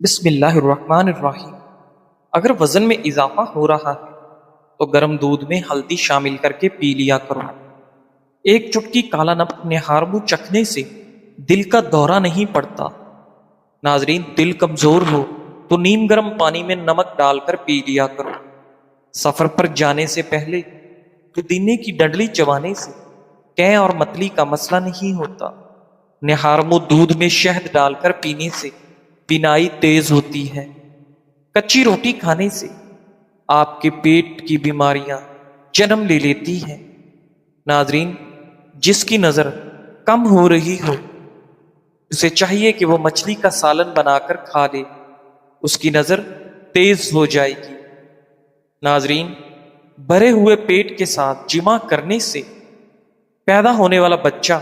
بسم اللہ الرحمن الرحیم۔ اگر وزن میں اضافہ ہو رہا ہے تو گرم دودھ میں ہلدی شامل کر کے پی لیا کرو۔ ایک چٹکی کالا نمک نہاربو چکھنے سے دل کا دورہ نہیں پڑتا۔ ناظرین، دل کمزور ہو تو نیم گرم پانی میں نمک ڈال کر پی لیا کرو۔ سفر پر جانے سے پہلے پودینے کی ڈنڈلی چبانے سے قے اور متلی کا مسئلہ نہیں ہوتا۔ نہارمو دودھ میں شہد ڈال کر پینے سے بینائی تیز ہوتی ہے۔ کچی روٹی کھانے سے آپ کے پیٹ کی بیماریاں جنم لے لیتی ہیں۔ ناظرین، جس کی نظر کم ہو رہی ہو اسے چاہیے کہ وہ مچھلی کا سالن بنا کر کھا لے، اس کی نظر تیز ہو جائے گی۔ ناظرین، بھرے ہوئے پیٹ کے ساتھ جمع کرنے سے پیدا ہونے والا بچہ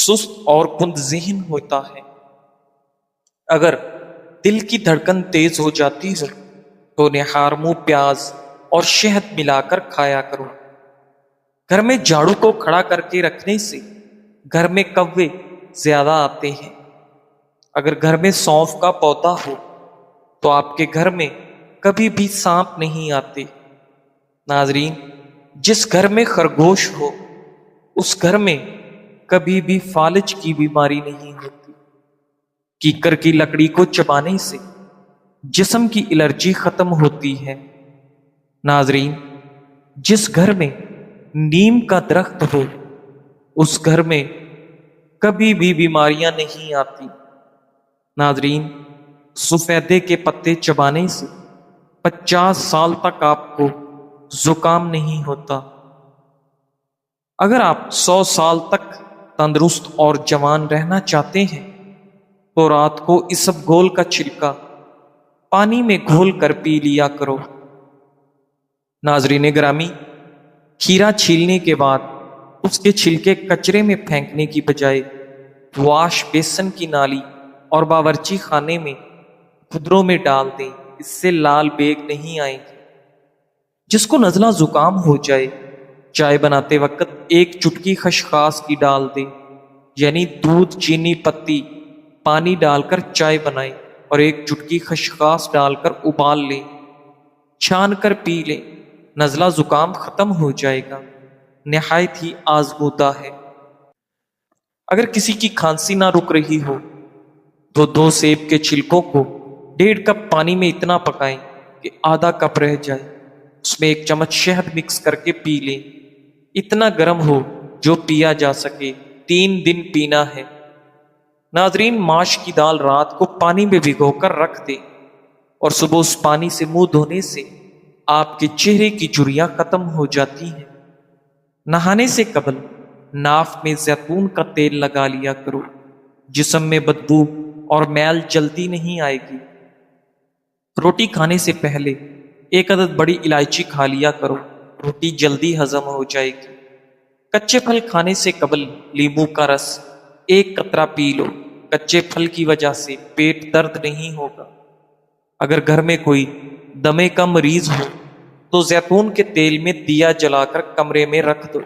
سست اور کند ذہن ہوتا ہے۔ اگر دل کی دھڑکن تیز ہو جاتی ہو تو نہارمو پیاز اور شہد ملا کر کھایا کرو۔ گھر میں جھاڑو کو کھڑا کر کے رکھنے سے گھر میں کوے زیادہ آتے ہیں۔ اگر گھر میں سونف کا پودا ہو تو آپ کے گھر میں کبھی بھی سانپ نہیں آتے۔ ناظرین، جس گھر میں خرگوش ہو اس گھر میں کبھی بھی فالج کی بیماری نہیں ہوتی۔ کیکر کی لکڑی کو چبانے سے جسم کی الرجی ختم ہوتی ہے۔ ناظرین، جس گھر میں نیم کا درخت ہو اس گھر میں کبھی بھی بیماریاں نہیں آتی۔ ناظرین، سفیدے کے پتے چبانے سے 50 سال تک آپ کو زکام نہیں ہوتا۔ اگر آپ 100 سال تک تندرست اور جوان رہنا چاہتے ہیں تو رات کو اسب گول کا چھلکا پانی میں گھول کر پی لیا کرو۔ ناظرین گرامی، کھیرا چھیلنے کے بعد اس کے چھلکے کچرے میں پھینکنے کی بجائے واش بیسن کی نالی اور باورچی خانے میں کھدروں میں ڈال دیں، اس سے لال بیگ نہیں آئیں گے۔ جس کو نزلہ زکام ہو جائے چائے بناتے وقت ایک چٹکی خشخاص کی ڈال دیں، یعنی دودھ، چینی، پتی، پانی ڈال کر چائے بنائیں اور ایک چٹکی خشخاص ڈال کر ابال لیں، چھان کر پی لیں، نزلہ زکام ختم ہو جائے گا۔ نہایت ہی آزمودہ ہے۔ اگر کسی کی کھانسی نہ رک رہی ہو تو 2 سیب کے چھلکوں کو 1.5 کپ پانی میں اتنا پکائیں کہ آدھا کپ رہ جائے، اس میں 1 چمچ شہد مکس کر کے پی لیں۔ اتنا گرم ہو جو پیا جا سکے، 3 دن پینا ہے۔ ناظرین، ماش کی دال رات کو پانی میں بھگو کر رکھ دیں اور صبح اس پانی سے منہ دھونے سے آپ کے چہرے کی جھریاں ختم ہو جاتی ہیں۔ نہانے سے قبل ناف میں زیتون کا تیل لگا لیا کرو، جسم میں بدبو اور میل جلدی نہیں آئے گی۔ روٹی کھانے سے پہلے 1 عدد بڑی الائچی کھا لیا کرو، روٹی جلدی ہضم ہو جائے گی۔ کچے پھل کھانے سے قبل لیموں کا رس 1 قطرہ پی لو، کچے پھل کی وجہ سے پیٹ درد نہیں ہوگا۔ اگر گھر میں کوئی دمے کا مریض ہو تو زیتون کے تیل میں دیا جلا کر کمرے میں رکھ دو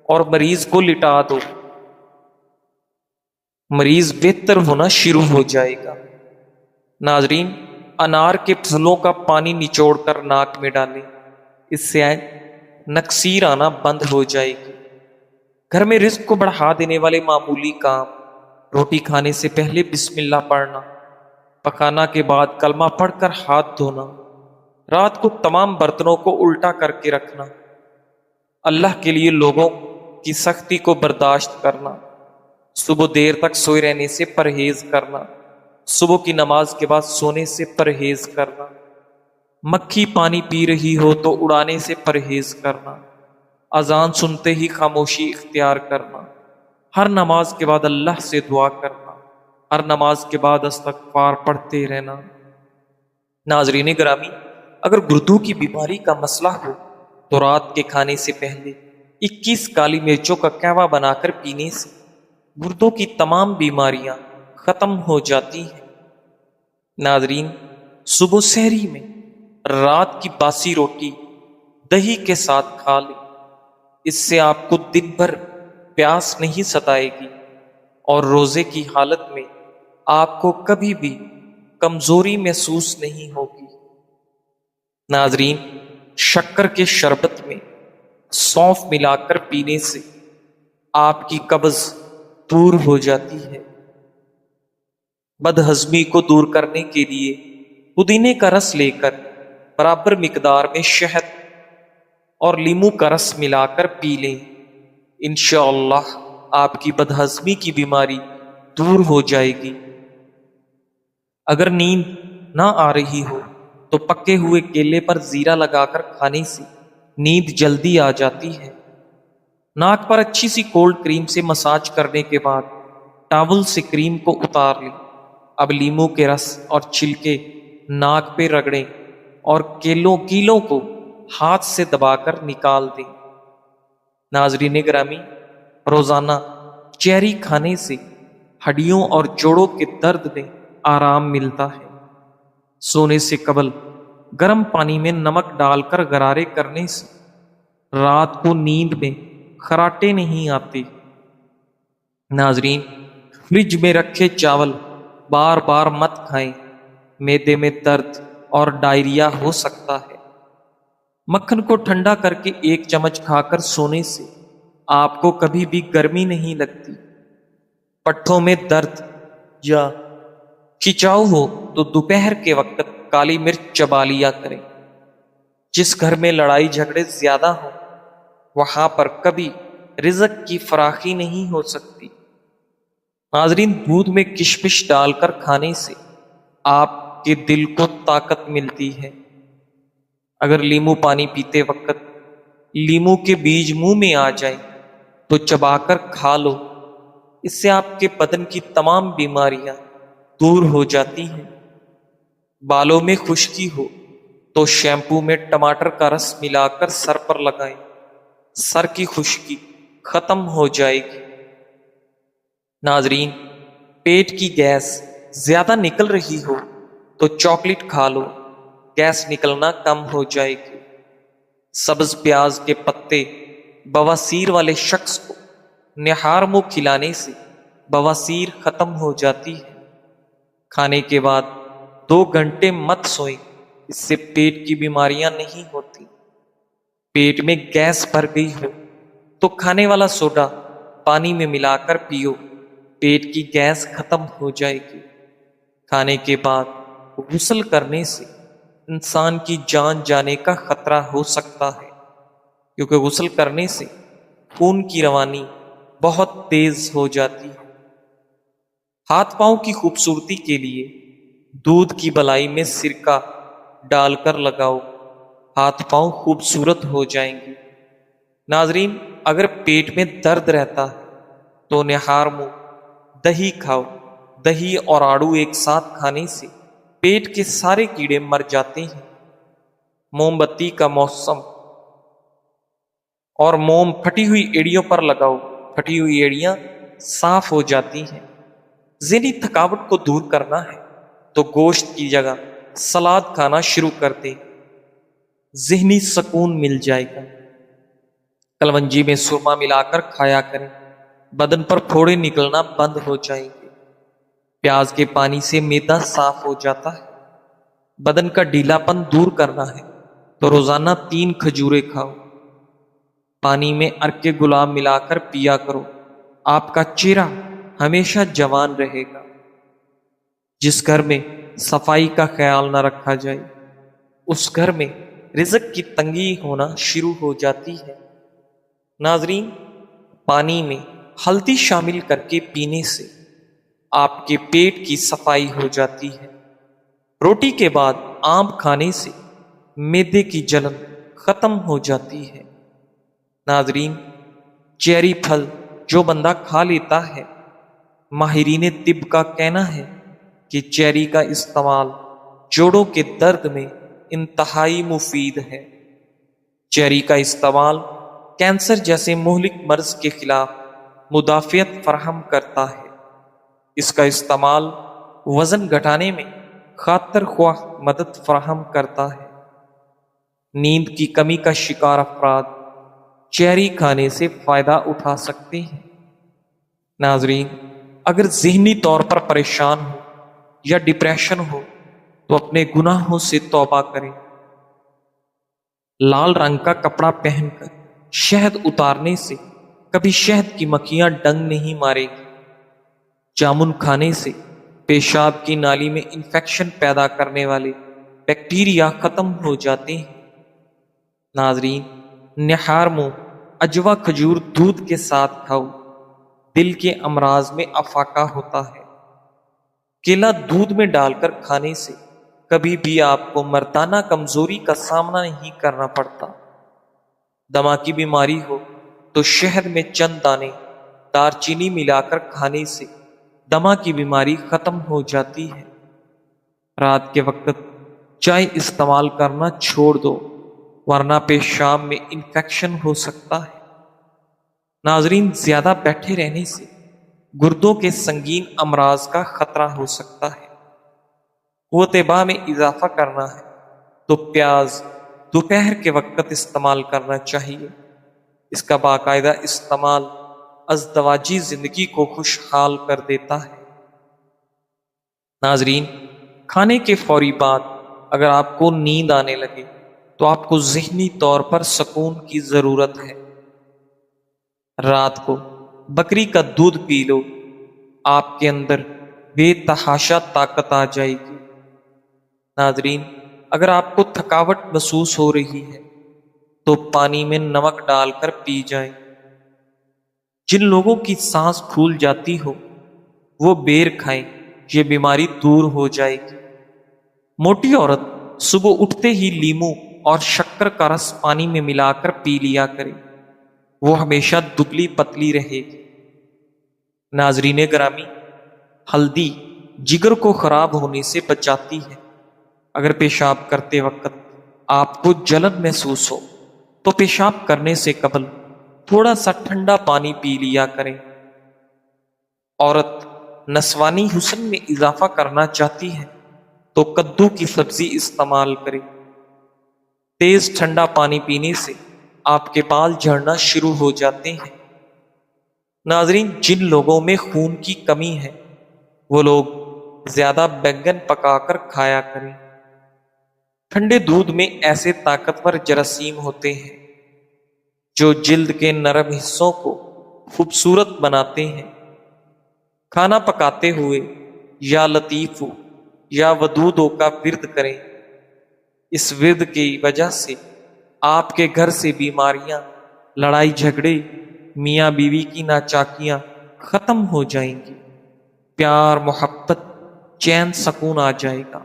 اور مریض کو لٹا دو، مریض بہتر ہونا شروع ہو جائے گا۔ ناظرین، انار کے پھلوں کا پانی نچوڑ کر ناک میں ڈالیں، اس سے نکسیر آنا بند ہو جائے گی۔ گھر میں رزق کو بڑھا دینے والے معمولی کام: روٹی کھانے سے پہلے بسم اللہ پڑھنا، پکانا کے بعد کلمہ پڑھ کر ہاتھ دھونا، رات کو تمام برتنوں کو الٹا کر کے رکھنا، اللہ کے لیے لوگوں کی سختی کو برداشت کرنا، صبح دیر تک سوئے رہنے سے پرہیز کرنا، صبح کی نماز کے بعد سونے سے پرہیز کرنا، مکھی پانی پی رہی ہو تو اڑانے سے پرہیز کرنا، اذان سنتے ہی خاموشی اختیار کرنا، ہر نماز کے بعد اللہ سے دعا کرنا، ہر نماز کے بعد استغفار پڑھتے رہنا۔ ناظرین گرامی، اگر گردوں کی بیماری کا مسئلہ ہو تو رات کے کھانے سے پہلے 21 کالی مرچوں کا قہوہ بنا کر پینے سے گردوں کی تمام بیماریاں ختم ہو جاتی ہیں۔ ناظرین، صبح سحری میں رات کی باسی روٹی دہی کے ساتھ کھا لیں، اس سے آپ کو دن بھر پیاس نہیں ستائے گی اور روزے کی حالت میں آپ کو کبھی بھی کمزوری محسوس نہیں ہوگی۔ ناظرین، شکر کے شربت میں سونف ملا کر پینے سے آپ کی قبض دور ہو جاتی ہے۔ بد ہضمی کو دور کرنے کے لیے پودینے کا رس لے کر برابر مقدار میں شہد اور لیمو کا رس ملا کر پی لیں، انشاءاللہ آپ کی بد ہضمی کی بیماری دور ہو جائے گی۔ اگر نیند نہ آ رہی ہو تو پکے ہوئے کیلے پر زیرہ لگا کر کھانے سے نیند جلدی آ جاتی ہے۔ ناک پر اچھی سی کولڈ کریم سے مساج کرنے کے بعد ٹاول سے کریم کو اتار لیں۔ اب لیمو کے رس اور چھلکے ناک پہ رگڑیں اور کیلوں کو ہاتھ سے دبا کر نکال دیں۔ ناظرین گرامی، روزانہ چیری کھانے سے ہڈیوں اور جوڑوں کے درد میں آرام ملتا ہے۔ سونے سے قبل گرم پانی میں نمک ڈال کر غرارے کرنے سے رات کو نیند میں خراٹے نہیں آتے۔ ناظرین، فریج میں رکھے چاول بار بار مت کھائیں، معدے میں درد اور ڈائریا ہو سکتا ہے۔ مکھن کو ٹھنڈا کر کے 1 چمچ کھا کر سونے سے آپ کو کبھی بھی گرمی نہیں لگتی۔ پٹھوں میں درد یا کھچاؤ ہو تو دوپہر کے وقت کالی مرچ چبا لیا کریں۔ جس گھر میں لڑائی جھگڑے زیادہ ہوں وہاں پر کبھی رزق کی فراخی نہیں ہو سکتی۔ ناظرین، دودھ میں کشمش ڈال کر کھانے سے آپ کے دل کو طاقت ملتی ہے۔ اگر لیمو پانی پیتے وقت لیمو کے بیج منہ میں آ جائیں تو چبا کر کھا لو، اس سے آپ کے بدن کی تمام بیماریاں دور ہو جاتی ہیں۔ بالوں میں خشکی ہو تو شیمپو میں ٹماٹر کا رس ملا کر سر پر لگائیں، سر کی خشکی ختم ہو جائے گی۔ ناظرین، پیٹ کی گیس زیادہ نکل رہی ہو تو چاکلیٹ کھا لو، گیس نکلنا کم ہو جائے گی۔ سبز پیاز کے پتے بواسیر والے شخص کو نہار منہ کھلانے سے بواسیر ختم ہو جاتی ہے۔ کھانے کے بعد 2 گھنٹے مت سوئیں، اس سے پیٹ کی بیماریاں نہیں ہوتی۔ پیٹ میں گیس بھر گئی ہو تو کھانے والا سوڈا پانی میں ملا کر پیو، پیٹ کی گیس ختم ہو جائے گی۔ کھانے کے بعد غسل کرنے سے انسان کی جان جانے کا خطرہ ہو سکتا ہے، کیونکہ غسل کرنے سے خون کی روانی بہت تیز ہو جاتی ہے۔ ہاتھ پاؤں کی خوبصورتی کے لیے دودھ کی بلائی میں سرکہ ڈال کر لگاؤ، ہاتھ پاؤں خوبصورت ہو جائیں گے۔ ناظرین، اگر پیٹ میں درد رہتا ہے تو نہار منہ دہی کھاؤ۔ دہی اور آڑو ایک ساتھ کھانے سے پیٹ کے سارے کیڑے مر جاتے ہیں۔ موم بتی کا موسم اور موم پھٹی ہوئی ایڑیوں پر لگاؤ، پھٹی ہوئی ایڑیاں صاف ہو جاتی ہیں۔ ذہنی تھکاوٹ کو دور کرنا ہے تو گوشت کی جگہ سلاد کھانا شروع کر دیں، ذہنی سکون مل جائے گا۔ کلونجی میں سرما ملا کر کھایا کریں، بدن پر پھوڑے نکلنا بند ہو جائیں گے۔ پیاز کے پانی سے معدہ صاف ہو جاتا ہے۔ بدن کا ڈھیلا پن دور کرنا ہے تو روزانہ 3 کھجوریں کھاؤ۔ پانی میں عرق گلاب ملا کر پیا کرو، آپ کا چہرہ ہمیشہ جوان رہے گا۔ جس گھر میں صفائی کا خیال نہ رکھا جائے اس گھر میں رزق کی تنگی ہونا شروع ہو جاتی ہے۔ ناظرین، پانی میں ہلدی شامل کر کے پینے سے آپ کے پیٹ کی صفائی ہو جاتی ہے۔ روٹی کے بعد آم کھانے سے معدے کی جلن ختم ہو جاتی ہے۔ ناظرین، چیری پھل جو بندہ کھا لیتا ہے، ماہرین طب کا کہنا ہے کہ چیری کا استعمال جوڑوں کے درد میں انتہائی مفید ہے۔ چیری کا استعمال کینسر جیسے مہلک مرض کے خلاف مدافعت فراہم کرتا ہے۔ اس کا استعمال وزن گھٹانے میں خاطر خواہ مدد فراہم کرتا ہے۔ نیند کی کمی کا شکار افراد چیری کھانے سے فائدہ اٹھا سکتے ہیں۔ ناظرین، اگر ذہنی طور پر پریشان ہو یا ڈپریشن ہو تو اپنے گناہوں سے توبہ کریں۔ لال رنگ کا کپڑا پہن کر شہد اتارنے سے کبھی شہد کی مکھیاں ڈنگ نہیں مارے گی۔ جامن کھانے سے پیشاب کی نالی میں انفیکشن پیدا کرنے والے بیکٹیریا ختم ہو جاتے ہیں۔ ناظرین، نہار منہ اجوا کھجور دودھ کے ساتھ کھاؤ، دل کے امراض میں افاقہ ہوتا ہے۔ کیلا دودھ میں ڈال کر کھانے سے کبھی بھی آپ کو مردانہ کمزوری کا سامنا نہیں کرنا پڑتا۔ دمہ کی بیماری ہو تو شہد میں چند دانے دار چینی ملا کر کھانے سے دمہ کی بیماری ختم ہو جاتی ہے۔ رات کے وقت چائے استعمال کرنا چھوڑ دو، ورنہ پیشاب میں انفیکشن ہو سکتا ہے۔ ناظرین، زیادہ بیٹھے رہنے سے گردوں کے سنگین امراض کا خطرہ ہو سکتا ہے۔ قوت باہ میں اضافہ کرنا ہے تو پیاز دوپہر کے وقت استعمال کرنا چاہیے۔ اس کا باقاعدہ استعمال ازدواجی زندگی کو خوشحال کر دیتا ہے۔ ناظرین، کھانے کے فوری بعد اگر آپ کو نیند آنے لگے تو آپ کو ذہنی طور پر سکون کی ضرورت ہے۔ رات کو بکری کا دودھ پی لو، آپ کے اندر بے تحاشا طاقت آ جائے گی۔ ناظرین، اگر آپ کو تھکاوٹ محسوس ہو رہی ہے تو پانی میں نمک ڈال کر پی جائیں۔ جن لوگوں کی سانس پھول جاتی ہو وہ بیر کھائیں، یہ بیماری دور ہو جائے گی۔ موٹی عورت صبح اٹھتے ہی لیمو اور شکر کا رس پانی میں ملا کر پی لیا کرے، وہ ہمیشہ دبلی پتلی رہے گی۔ ناظرین گرامی، ہلدی جگر کو خراب ہونے سے بچاتی ہے۔ اگر پیشاب کرتے وقت آپ کو جلن محسوس ہو تو پیشاب کرنے سے قبل تھوڑا سا ٹھنڈا پانی پی لیا کریں۔ عورت نسوانی حسن میں اضافہ کرنا چاہتی ہے تو کدو کی سبزی استعمال کرے۔ تیز ٹھنڈا پانی پینے سے آپ کے بال جھڑنا شروع ہو جاتے ہیں۔ ناظرین، جن لوگوں میں خون کی کمی ہے وہ لوگ زیادہ بینگن پکا کر کھایا کریں۔ ٹھنڈے دودھ میں ایسے طاقتور جراثیم ہوتے ہیں جو جلد کے نرم حصوں کو خوبصورت بناتے ہیں۔ کھانا پکاتے ہوئے یا لطیف ہو یا ودود ہو کا ورد کریں۔ اس ورد کی وجہ سے آپ کے گھر سے بیماریاں، لڑائی جھگڑے، میاں بیوی کی ناچاکیاں ختم ہو جائیں گی۔ پیار، محبت، چین، سکون آ جائے گا۔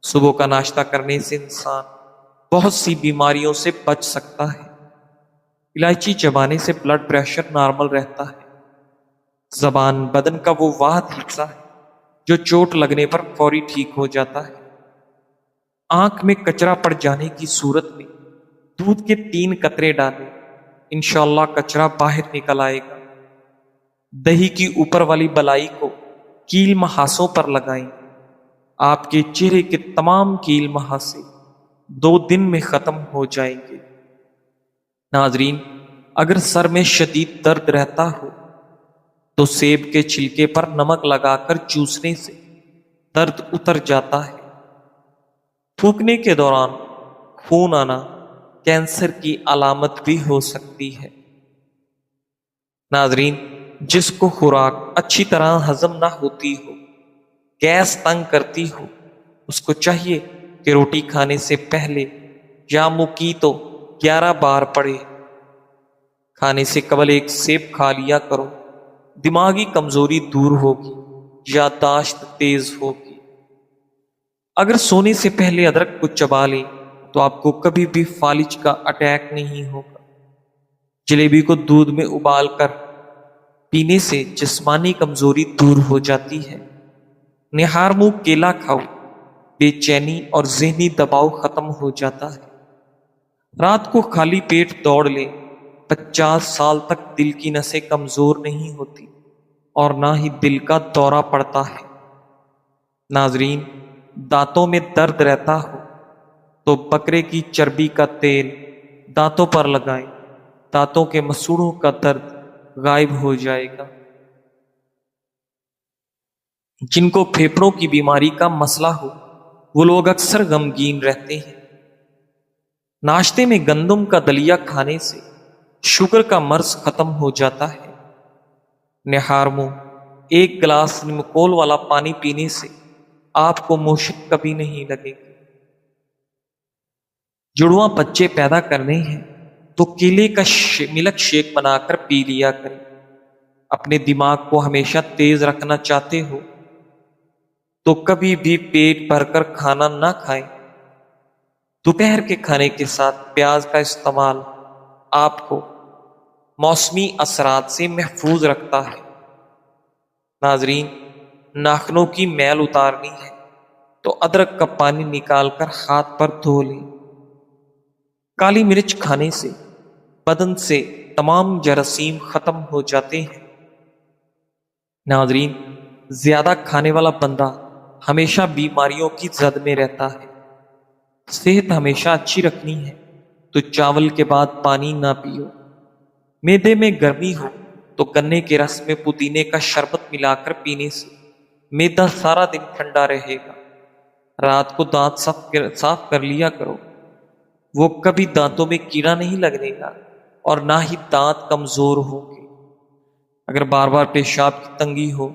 صبح کا ناشتہ کرنے سے انسان بہت سی بیماریوں سے بچ سکتا ہے۔ الائچی چبانے سے بلڈ پریشر نارمل رہتا ہے۔ زبان بدن کا وہ واحد حصہ ہے جو چوٹ لگنے پر فوری ٹھیک ہو جاتا ہے۔ آنکھ میں کچرا پڑ جانے کی صورت میں دودھ کے 3 قطرے ڈالیں، انشاءاللہ کچرا باہر نکل آئے گا۔ دہی کی اوپر والی بلائی کو کیل محاسوں پر لگائیں، آپ کے چہرے کے تمام کیل محاسے 2 دن میں ختم ہو جائیں گے۔ ناظرین، اگر سر میں شدید درد رہتا ہو تو سیب کے چھلکے پر نمک لگا کر چوسنے سے درد اتر جاتا ہے۔ تھوکنے کے دوران خون آنا کینسر کی علامت بھی ہو سکتی ہے۔ ناظرین، جس کو خوراک اچھی طرح ہضم نہ ہوتی ہو، گیس تنگ کرتی ہو، اس کو چاہیے کہ روٹی کھانے سے پہلے یا مکی تو 11 بار پڑھے۔ کھانے سے قبل 1 سیب کھا لیا کرو، دماغی کمزوری دور ہوگی، یادداشت تیز ہوگی۔ اگر سونے سے پہلے ادرک کو چبا لیں تو آپ کو کبھی بھی فالج کا اٹیک نہیں ہوگا۔ جلیبی کو دودھ میں ابال کر پینے سے جسمانی کمزوری دور ہو جاتی ہے۔ نہار منہ کیلا کھاؤ، بے چینی اور ذہنی دباؤ ختم ہو جاتا ہے۔ رات کو خالی پیٹ دوڑ لیں، 50 سال تک دل کی نسیں کمزور نہیں ہوتی اور نہ ہی دل کا دورہ پڑتا ہے۔ ناظرین، دانتوں میں درد رہتا ہو تو بکرے کی چربی کا تیل دانتوں پر لگائیں، دانتوں کے مسوڑوں کا درد غائب ہو جائے گا۔ جن کو پھیپھڑوں کی بیماری کا مسئلہ ہو وہ لوگ اکثر غمگین رہتے ہیں۔ ناشتے میں گندم کا دلیا کھانے سے شوگر کا مرض ختم ہو جاتا ہے۔ نہار منہ ایک گلاس نمکول والا پانی پینے سے آپ کو مشک کبھی نہیں لگے گی۔ جڑواں بچے پیدا کرنے ہیں تو کیلے کا ملک شیک بنا کر پی لیا کریں۔ اپنے دماغ کو ہمیشہ تیز رکھنا چاہتے ہو تو کبھی بھی پیٹ بھر کر کھانا نہ کھائیں۔ دوپہر کے کھانے کے ساتھ پیاز کا استعمال آپ کو موسمی اثرات سے محفوظ رکھتا ہے۔ ناظرین، ناخنوں کی میل اتارنی ہے تو ادرک کا پانی نکال کر ہاتھ پر دھو لیں۔ کالی مرچ کھانے سے بدن سے تمام جراثیم ختم ہو جاتے ہیں۔ ناظرین، زیادہ کھانے والا بندہ ہمیشہ بیماریوں کی زد میں رہتا ہے۔ صحت ہمیشہ اچھی رکھنی ہے تو چاول کے بعد پانی نہ پیو۔ معدے میں گرمی ہو تو گنے کے رس میں پودینے کا شربت ملا کر پینے سے معدہ سارا دن ٹھنڈا رہے گا۔ رات کو دانت صاف کر لیا کرو، وہ کبھی دانتوں میں کیڑا نہیں لگنے گا اور نہ ہی دانت کمزور ہوں گے۔ اگر بار بار پیشاب کی تنگی ہو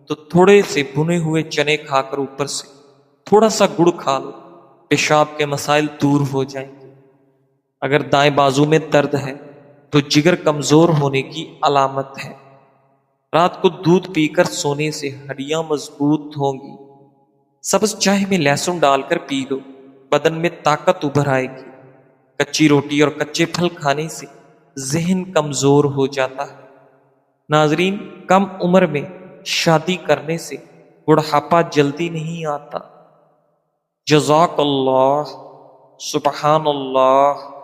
تو تھوڑے سے بھنے ہوئے چنے کھا کر اوپر سے تھوڑا سا گڑ کھا لو، پیشاب کے مسائل دور ہو جائیں گے۔ اگر دائیں بازو میں درد ہے تو جگر کمزور ہونے کی علامت ہے۔ رات کو دودھ پی کر سونے سے ہڈیاں مضبوط ہوں گی۔ سبز چائے میں لہسن ڈال کر پی لو، بدن میں طاقت ابھر آئے گی۔ کچی روٹی اور کچے پھل کھانے سے ذہن کمزور ہو جاتا ہے۔ ناظرین، کم عمر میں شادی کرنے سے بڑھاپا جلدی نہیں آتا۔ جزاک اللہ، سبحان اللہ۔